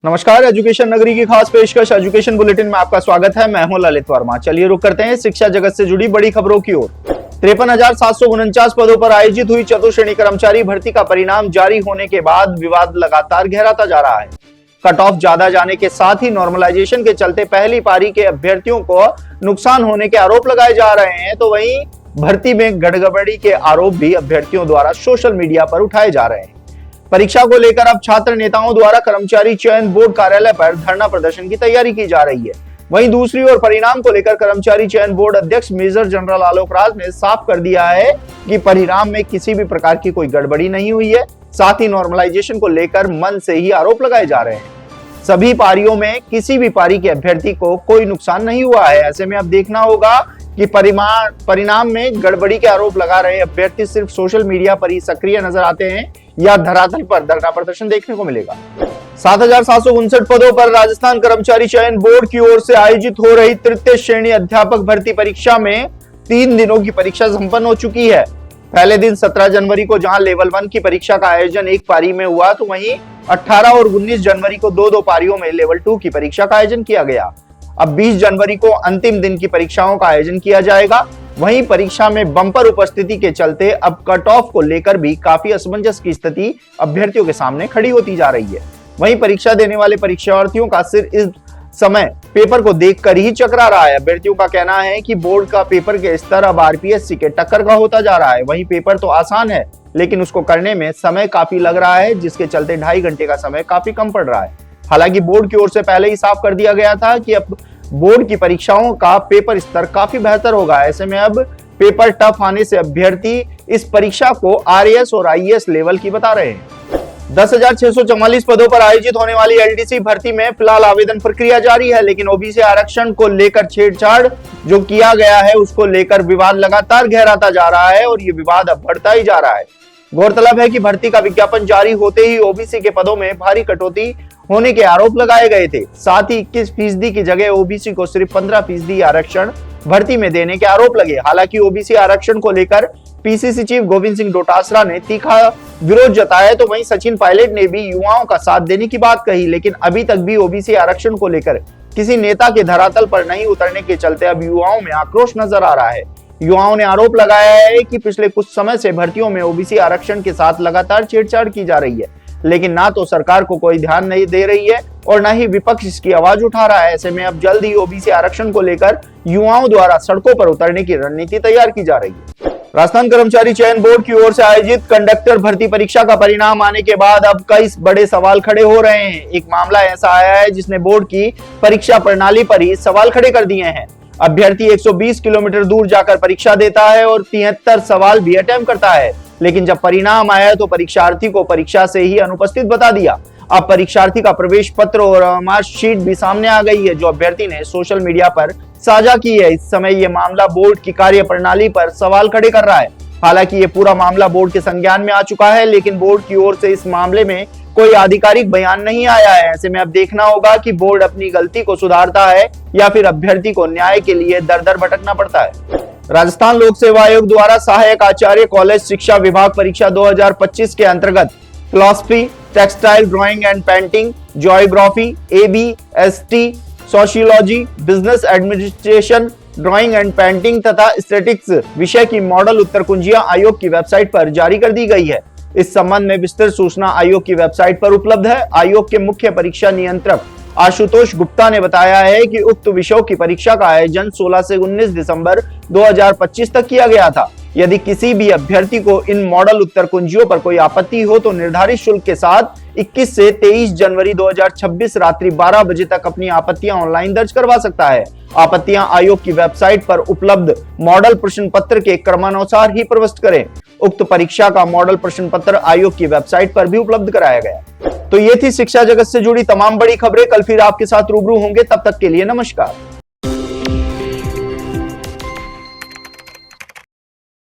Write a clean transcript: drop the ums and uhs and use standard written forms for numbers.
नमस्कार, एजुकेशन नगरी की खास पेशकश एजुकेशन बुलेटिन में आपका स्वागत है। मैं हूं ललित वर्मा। चलिए रुक करते हैं शिक्षा जगत से जुड़ी बड़ी खबरों की ओर। 53,749 पदों पर आयोजित हुई चतुर्श्रेणी कर्मचारी भर्ती का परिणाम जारी होने के बाद विवाद लगातार गहराता जा रहा है। कट ऑफ ज्यादा जाने के साथ ही नॉर्मलाइजेशन के चलते पहली पारी के अभ्यर्थियों को नुकसान होने के आरोप लगाए जा रहे हैं, तो वहीं भर्ती में गड़बड़ी के आरोप भी अभ्यर्थियों द्वारा सोशल मीडिया पर उठाए जा रहे हैं। परीक्षा को लेकर अब छात्र नेताओं द्वारा कर्मचारी चयन बोर्ड कार्यालय पर धरना प्रदर्शन की तैयारी की जा रही है। वहीं दूसरी ओर परिणाम को लेकर कर्मचारी चयन बोर्ड अध्यक्ष मेजर जनरल आलोक राज ने साफ कर दिया है कि परिणाम में किसी भी प्रकार की कोई गड़बड़ी नहीं हुई है। साथ ही नॉर्मलाइजेशन को लेकर मन से ही आरोप लगाए जा रहे हैं। सभी पारियों में किसी भी पारी के अभ्यर्थी को कोई नुकसान नहीं हुआ है। ऐसे में अब देखना होगा कि परिणाम में गड़बड़ी के आरोप लगा रहे अभ्यर्थी सिर्फ सोशल मीडिया पर ही सक्रिय नजर आते हैं या धरातल पर धरना प्रदर्शन देखने को मिलेगा। 7,759 पदों पर राजस्थान कर्मचारी चयन बोर्ड की ओर से आयोजित हो रही तृतीय श्रेणी अध्यापक भर्ती परीक्षा में 3 दिनों की परीक्षा संपन्न हो चुकी है। पहले दिन 17 जनवरी को जहां लेवल 1 की परीक्षा का आयोजन एक पारी में हुआ, तो वहीं 18 और 19 जनवरी को दो पारियों में लेवल 2 की परीक्षा का आयोजन किया गया। अब 20 जनवरी को अंतिम दिन की परीक्षाओं का आयोजन किया जाएगा। वहीं परीक्षा में बम्पर उपस्थिति के चलते अब कट ऑफ को लेकर भी काफी असमंजस की स्थिति अभ्यर्थियों के सामने खड़ी होती जा रही है। वहीं परीक्षा देने वाले परीक्षार्थियों का सिर इस समय पेपर को देखकर ही चकरा रहा है। अभ्यर्थियों का कहना है कि बोर्ड का पेपर के स्तर अब आरपीएससी के टक्कर का होता जा रहा है। वहीं पेपर तो आसान है, लेकिन उसको करने में समय काफी लग रहा है, जिसके चलते 2.5 घंटे का समय काफी कम पड़ रहा है। हालांकि बोर्ड की ओर से पहले ही साफ कर दिया गया था कि अब बोर्ड की परीक्षाओं का पेपर स्तर काफी बेहतर होगा। ऐसे में अब पेपर टफ आने से अभ्यर्थी इस परीक्षा को आरएएस और आईएएस लेवल की बता रहे हैं। 10,644 पदों पर आयोजित होने वाली एलडीसी भर्ती में फिलहाल आवेदन प्रक्रिया जारी है, लेकिन ओबीसी आरक्षण को लेकर छेड़छाड़ जो किया गया है उसको लेकर विवाद लगातार गहराता जा रहा है और ये विवाद अब बढ़ता ही जा रहा है। गौरतलब है कि भर्ती का विज्ञापन जारी होते ही ओबीसी के पदों में भारी कटौती होने के आरोप लगाए गए थे। साथ ही 21% की जगह ओबीसी को सिर्फ 15% आरक्षण भर्ती में देने के आरोप लगे। हालांकि ओबीसी आरक्षण को लेकर पीसीसी चीफ गोविंद सिंह डोटासरा ने तीखा विरोध जताया, तो वहीं सचिन पायलट ने भी युवाओं का साथ देने की बात कही। लेकिन अभी तक भी ओबीसी आरक्षण को लेकर किसी नेता के धरातल पर नहीं उतरने के चलते अब युवाओं में आक्रोश नजर आ रहा है। युवाओं ने आरोप लगाया है कि पिछले कुछ समय से भर्तियों में ओबीसी आरक्षण के साथ लगातार छेड़छाड़ की जा रही है, लेकिन ना तो सरकार को कोई ध्यान नहीं दे रही है और ना ही विपक्ष इसकी आवाज उठा रहा है। ऐसे में अब जल्द ही ओबीसी आरक्षण को लेकर युवाओं द्वारा सड़कों पर उतरने की रणनीति तैयार की जा रही है। राजस्थान कर्मचारी चयन बोर्ड की ओर से आयोजित कंडक्टर भर्ती परीक्षा का परिणाम आने के बाद अब कई बड़े सवाल खड़े हो रहे हैं। एक मामला ऐसा आया है जिसने बोर्ड की परीक्षा प्रणाली पर ही सवाल खड़े कर दिए हैं। अभ्यर्थी 120 किलोमीटर दूर जाकर परीक्षा देता है और 73 सवाल भी अटेम्प्ट करता है, लेकिन जब परिणाम आया तो परीक्षार्थी को परीक्षा से ही अनुपस्थित बता दिया। अब परीक्षार्थी का प्रवेश पत्र और मार्कशीट भी सामने आ गई है, जो अभ्यर्थी ने सोशल मीडिया पर साझा की है। इस समय ये मामला बोर्ड की कार्य प्रणाली पर सवाल खड़े कर रहा है। हालांकि ये पूरा मामला बोर्ड के संज्ञान में आ चुका है, लेकिन बोर्ड की ओर से इस मामले में कोई आधिकारिक बयान नहीं आया है। ऐसे में अब देखना होगा कि बोर्ड अपनी गलती को सुधारता है या फिर अभ्यर्थी को न्याय के लिए दर दर भटकना पड़ता है। राजस्थान लोक सेवा आयोग द्वारा सहायक आचार्य कॉलेज शिक्षा विभाग परीक्षा 2025 के अंतर्गत philosophy, textile drawing and painting, geography, ABST, sociology, business administration, drawing and painting तथा स्टैटिस्टिक्स विषय की मॉडल उत्तर कुंजियां आयोग की वेबसाइट पर जारी कर दी गई है। इस संबंध में विस्तृत सूचना आयोग की वेबसाइट पर उपलब्ध है। आयोग के मुख्य परीक्षा नियंत्रक आशुतोष गुप्ता ने बताया है कि उक्त विषयों की परीक्षा का आयोजन 16 से 19 दिसंबर 2025 तक किया गया था। यदि किसी भी अभ्यर्थी को इन मॉडल उत्तर कुंजियों पर कोई आपत्ति हो तो निर्धारित शुल्क के साथ 21 से 23 जनवरी 2026 रात्रि 12 बजे तक अपनी आपत्तियां ऑनलाइन दर्ज करवा सकता है। आपत्तियां आयोग की वेबसाइट पर उपलब्ध मॉडल प्रश्न पत्र के क्रमानुसार ही प्रविष्ट करें। उक्त परीक्षा का मॉडल प्रश्न पत्र आयोग की वेबसाइट पर भी उपलब्ध कराया गया। तो ये थी शिक्षा जगत से जुड़ी तमाम बड़ी खबरें। कल फिर आपके साथ रूबरू होंगे, तब तक के लिए नमस्कार।